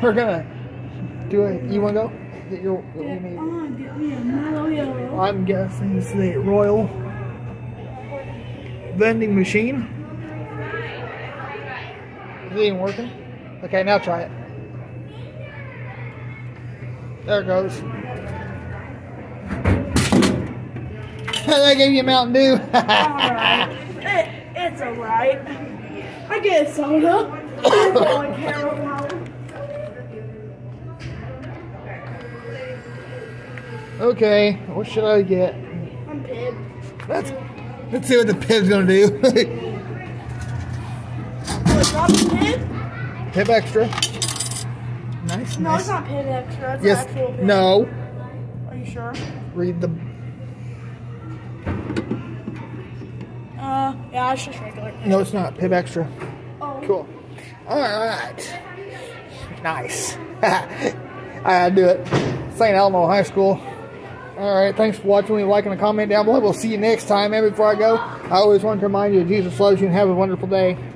We're gonna do it. You wanna go? Get your. What I want to get me a mellow yellow. I'm guessing this is a Royal vending machine. Is it even working? Okay, now try it. There it goes. They gave you a Mountain Dew. Alright. It's alright. I get a soda. That's all I care about. Okay, what should I get? I'm Pib. Let's see what the Pib's gonna do. Not Pib? Pib Extra. Nice. No, nice. it's not Pib Extra. It's Yes. actual Pib. No. Are you sure? Read the. Yeah, it's just regular. No, it's not. Pib Extra. Oh. Cool. Alright. Nice. I had to do it. St. Elmo High School. Alright, thanks for watching. Leave a like and a comment down below. We'll see you next time. And before I go, I always want to remind you that Jesus loves you and have a wonderful day.